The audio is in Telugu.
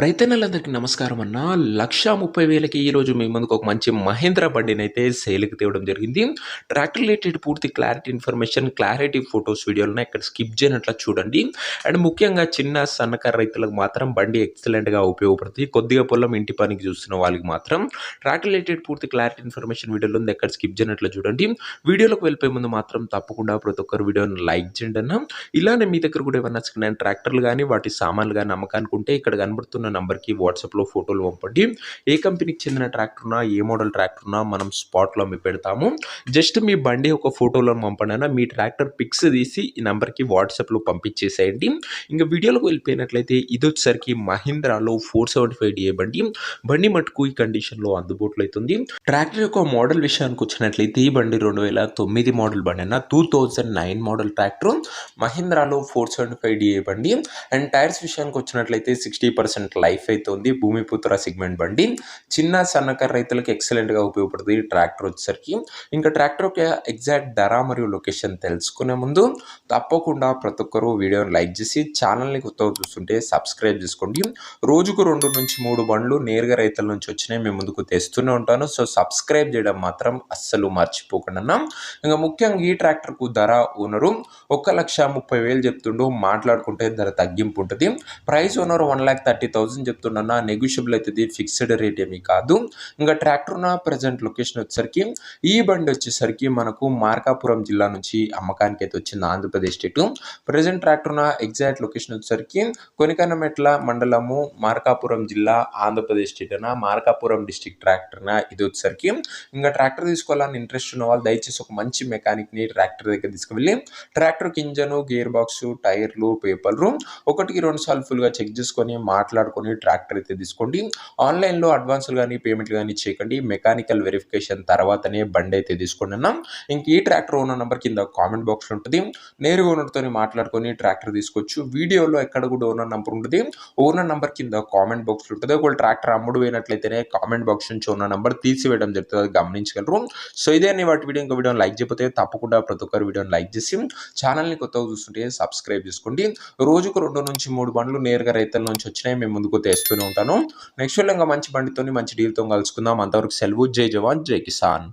రైతన్నలందరికీ నమస్కారం అన్న. 1,30,000కి ఈరోజు మీ ముందుకు ఒక మంచి మహేంద్ర బండినైతే సేల్‌కి తేవడం జరిగింది. ట్రాక్టర్ రిలేటెడ్ పూర్తి క్లారిటీ ఇన్ఫర్మేషన్, క్లారిటీ ఫోటోస్, వీడియోలున్నాయి. ఎక్కడ స్కిప్ చేయనట్ల చూడండి. అండ్ ముఖ్యంగా చిన్న, సన్నకారు రైతులకు మాత్రం బండి ఎక్సలెంట్‌గా ఉపయోగపడుతుంది. కొద్దిగా పొలం, ఇంటి పనికి చూస్తున్న వాళ్ళకి మాత్రం ట్రాక్టర్ రిలేటెడ్ పూర్తి క్లారిటీ ఇన్ఫర్మేషన్ వీడియోలో ఉంది. ఎక్కడ స్కిప్ చేయనట్ల చూడండి. వీడియోలోకి వెళ్ళిపోయే ముందు మాత్రం తప్పకుండా ప్రతి ఒక్కరు వీడియోని లైక్ చేయండి అన్న. ఇలానే మీ దగ్గర కూడా ఏమన్నా సెకండ్ హ్యాండ్ ట్రాక్టర్లు గానీ, వాటి సామాన్లు గానీ అమ్మకానికి ఉంటే ఇక్కడ కనబడుతున్న నంబర్‌కి వాట్సాప్‌లో ఫోటోలు పంపండి. ఏ కంపెనీకి చెందిన ట్రాక్టర్ ఉన్నా, ఏ మోడల్ ట్రాక్టర్ ఉన్నా మనం స్పాట్‌లో అమ్మి పెడతాము. జస్ట్ మీ బండి ఒక ఫోటోలను పంపండి అన్న. మీ ట్రాక్టర్ పిక్స్ తీసి ఈ నంబర్‌కి వాట్సాప్‌లో పంపించేసేయండి. ఇంక వీడియోలోకి వెళ్ళిపోయినట్లయితే ఇదొచ్చేసరికి మహీంద్రాలో 475 DA బండి. బండి మటుకు ఈ కండిషన్‌లో అందుబాటులో అయితుంది. ట్రాక్టర్ యొక్క మోడల్ విషయానికి వచ్చినట్లయితే ఈ బండి 2009 మోడల్ బండి అన్న. 2009 మోడల్ ట్రాక్టర్ మహీంద్రాలో 475 DA బండి. అండ్ టైర్స్ విషయానికి వచ్చినట్లయితే 60% లైఫ్ అయితే ఉంది. భూమిపుత్ర సెగ్మెంట్ బండి. చిన్న సన్నకారు రైతులకు ఎక్సలెంట్‌గా ఉపయోగపడుతుంది ఈ ట్రాక్టర్ వచ్చేసరికి. ఇంకా ట్రాక్టర్ యొక్క ఎగ్జాక్ట్ ధర మరియు లొకేషన్ తెలుసుకునే ముందు తప్పకుండా ప్రతి ఒక్కరు వీడియోని లైక్ చేసి ఛానల్‌ని కొత్తగా చూస్తుంటే సబ్స్క్రైబ్ చేసుకోండి. రోజుకు 2-3 బండ్లు నేరుగా రైతుల నుంచి వచ్చినాయి మేము ముందుకు తెస్తూనే ఉంటాను. సో సబ్స్క్రైబ్ చేయడం మాత్రం అస్సలు మర్చిపోకండి అన్న. ఇంకా ముఖ్యంగా ఈ ట్రాక్టర్‌కు ధర ఓనరు 1,30,000 చెప్తుండు. మాట్లాడుకుంటే ధర తగ్గింపు ఉంటుంది. Price owner 1,30,000 చెప్తుండన్న. నెగోషియబుల్ అవుతుంది. ఫిక్స్డ్ రేట్ ఏమీ కాదు. ఇంకా ట్రాక్టర్ ఉన్న ప్రజెంట్ లొకేషన్ వచ్చేసరికి ఈ బండి వచ్చేసరికి మనకు మార్కాపురం జిల్లా నుంచి అమ్మకానికి అయితే వచ్చింది, ఆంధ్రప్రదేశ్ స్టేట్. ప్రజెంట్ ట్రాక్టర్ ఉన్న ఎగ్జాక్ట్ లొకేషన్ వచ్చేసరికి కొనికన్నమెట్ల మండలము, మార్కాపురం జిల్లా, ఆంధ్రప్రదేశ్ స్టేట్ అన్న. మార్కాపురం డిస్ట్రిక్ట్ ట్రాక్టర్ అన్న. ఇది వచ్చేసరికి ఇంకా ట్రాక్టర్ తీసుకోవాలని ఇంట్రెస్ట్ ఉన్న వాళ్ళు దయచేసి ఒక మంచి మెకానిక్ని ట్రాక్టర్ దగ్గర తీసుకువెళ్ళి ట్రాక్టర్కి ఇంజను, గేర్ బాక్స్, టైర్లు, పేపర్లు 1-2 సార్లు ఫుల్గా చెక్ చేసుకొని మాట్లాడుకొని ట్రాక్టర్ అయితే తీసుకోండి. ఆన్లైన్లో అడ్వాన్సులు కానీ పేమెంట్లు కానీ చేయకండి. మెకానికల్ వెరిఫికేషన్ తర్వాతనే బండి అయితే తీసుకోండి అన్న. ఇంక ఈ ట్రాక్టర్ ఓనర్ నెంబర్ కింద కామెంట్ బాక్స్లో ఉంటుంది. నేరుగా ఓనర్తో మాట్లాడుకొని ట్రాక్టర్ తీసుకోవచ్చు. వీడియోలో ఎక్కడ కూడా ఓనర్ నెంబర్ ఉంటుంది. ఓనర్ నెంబర్ కింద కామెంట్ బాక్స్లో ఉంటుంది. ఒకవేళ ట్రాక్టర్ అమ్ముడు పోయినట్లయితేనే కామెంట్ బాక్స్ నుంచి ఓనర్ నెంబర్ తీసివేయడం జరుగుతుంది, అది గమనించగలరు. సో ఇదే అని వాటి వీడియో. ఇంకా వీడియోని లైక్ చేయకపోతే తప్పకుండా ప్రతి ఒక్కరు వీడియోని లైక్ చేసి ఛానల్ని కొత్తగా చూస్తుంటే సబ్స్క్రైబ్ చేసుకోండి. రోజుకు 2-3 బండ్లు నేరుగా రైతుల నుంచి వచ్చినాయి మేము ముందుకు తెస్తూనే ఉంటాను. నెక్స్ట్ ఇంకా మంచి బండితో మంచి డీల్తో కలుసుకుందాం. అంతవరకు సెలవు. జై జవాన్, జై కిసాన్.